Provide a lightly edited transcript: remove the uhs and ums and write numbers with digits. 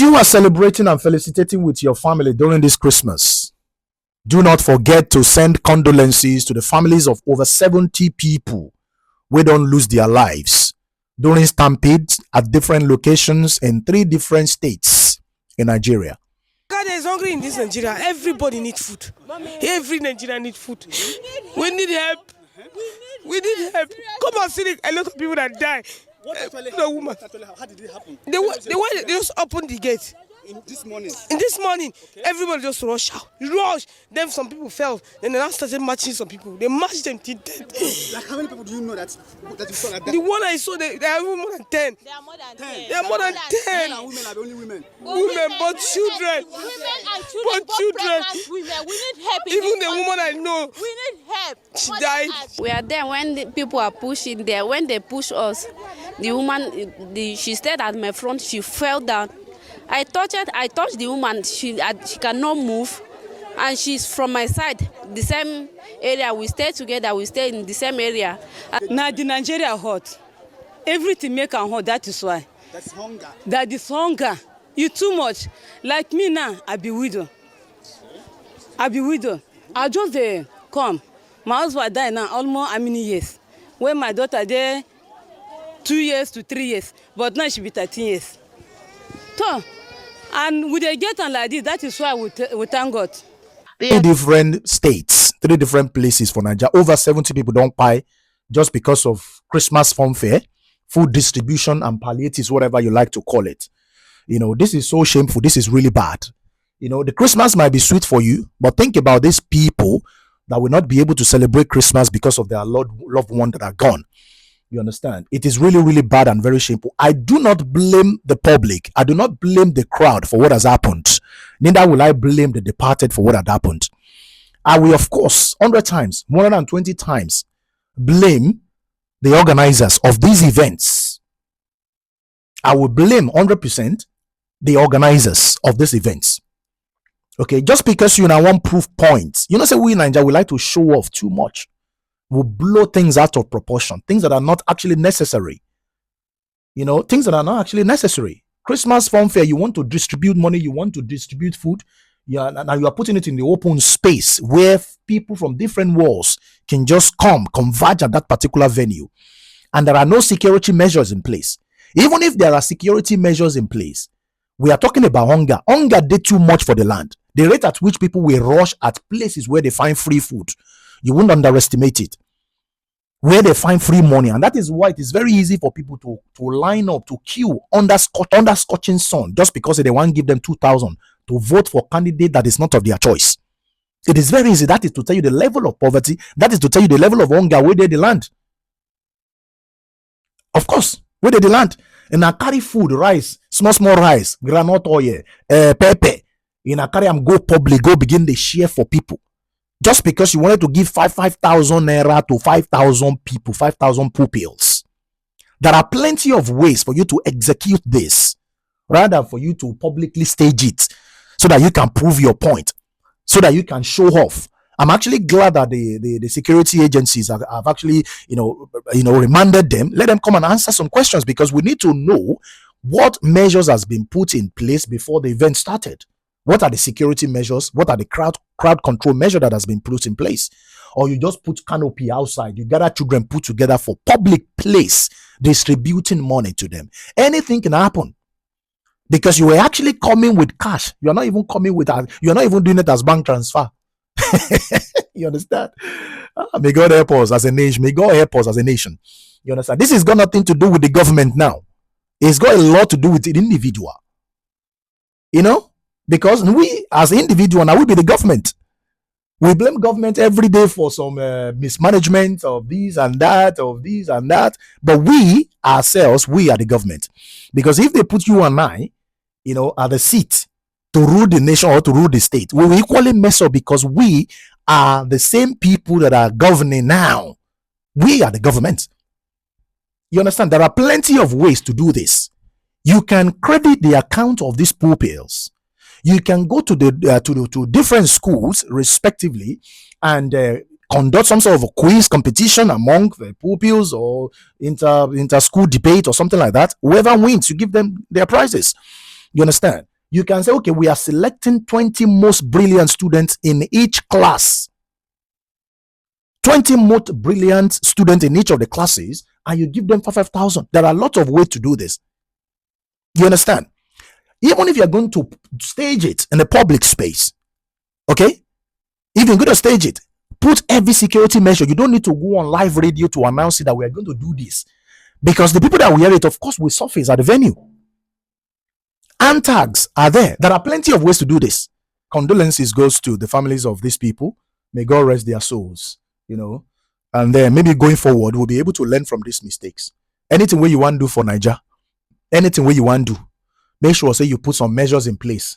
you are celebrating and felicitating with your family during this Christmas, do not forget to send condolences to the families of over 70 people who don't lose their lives during stampedes at different locations in 3 different states in Nigeria. God is hungry in this Nigeria. Everybody needs food. Every Nigerian needs food. We need help. We need help. Come and see a lot of people that die. The woman. How did it happen? They just opened the gate. In this morning? In this morning, okay. Everybody just rush out. Rush. Then some people fell. Then they now started matching some people. They matched them till death. Like how many people do you know that you saw like that? The one I saw, they are even more than 10. They are more than 10. They are more than 10. Men and women are the only women. Women, but children. Women and children. But children. Women. We need help. Even the woman I know. We need help. She died. We are there when the people are pushing there. When they push us, the woman, she stayed at my front. She fell down. I touched the woman. She cannot move, and she's from my side. The same area. We stay together. We stay in the same area. Now the Nigeria hot. Everything make am hot. That is why. That's hunger. That is hunger. You too much. Like me now, I be widow. I just come. My husband died now almost how many years? When my daughter there, 2 years to 3 years. But now she be 13 years. So, and with a get on like this, that is why we thank God. 3 different states, 3 different places for Naija. Over 70 people don't buy just because of Christmas funfair, food distribution, and palliatives, whatever you like to call it. You know, this is so shameful. This is really bad. You know, the Christmas might be sweet for you, but think about these people that will not be able to celebrate Christmas because of their loved ones that are gone. You understand? It is really, really bad and very shameful. I do not blame the public. I do not blame the crowd for what has happened. Neither will I blame the departed for what had happened. I will, of course, 100 times, 120 times, blame the organizers of these events. I will blame 100% the organizers of these events. Okay, just because you now want proof points. You know, say we in Nigeria, we like to show off too much. Will blow things out of proportion, things that are not actually necessary. You know, things that are not actually necessary. Christmas funfair, you want to distribute money, you want to distribute food. Yeah, now you are putting it in the open space where people from different walls can just converge at that particular venue. And there are no security measures in place. Even if there are security measures in place, we are talking about hunger. Hunger did too much for the land. The rate at which people will rush at places where they find free food, you wouldn't underestimate it. Where they find free money. And that is why it is very easy for people to line up, to queue under scorching sun, just because they want to give them 2,000 to vote for a candidate that is not of their choice. It is very easy. That is to tell you the level of poverty. That is to tell you the level of hunger where they the land. Of course, where they the land. And I carry food, rice, small rice, granite oil, pepper. And I carry them go public, go begin the share for people. Just because you wanted to give 5,000 naira to 5,000 people, 5,000 pupils. There are plenty of ways for you to execute this, rather than for you to publicly stage it, so that you can prove your point, so that you can show off. I'm actually glad that the security agencies have actually, remanded them. Let them come and answer some questions, because we need to know what measures has been put in place before the event started. What are the security measures? What are the crowd control measure that has been put in place? Or you just put canopy outside, you gather children put together for public place, distributing money to them. Anything can happen, because you were actually coming with cash. You're not even coming with, you're not even doing it as bank transfer. You understand? May God help us as a nation. May God help us as a nation. You understand? This has got nothing to do with the government now. It's got a lot to do with the individual. You know? Because we, as individual, now we be the government. We blame government every day for some mismanagement of this and that, But we ourselves, we are the government. Because if they put you and I, at the seat to rule the nation or to rule the state, we will equally mess up, because we are the same people that are governing now. We are the government. You understand? There are plenty of ways to do this. You can credit the account of these pupils. You can go to to different schools respectively and conduct some sort of a quiz competition among the pupils, or inter school debate or something like that. Whoever wins, you give them their prizes. You understand? You can say, okay, we are selecting 20 most brilliant students in each class. 20 most brilliant students in each of the classes, and you give them 5,000. There are lots of ways to do this. You understand? Even if you're going to stage it in a public space, okay? If you're going to stage it, put every security measure. You don't need to go on live radio to announce it that we are going to do this. Because the people that will hear it, of course, will surface at the venue. And tags are there. There are plenty of ways to do this. Condolences goes to the families of these people. May God rest their souls, you know. And then maybe going forward, we'll be able to learn from these mistakes. Anything where you want to do for Naija, anything where you want to do, make sure say you put some measures in place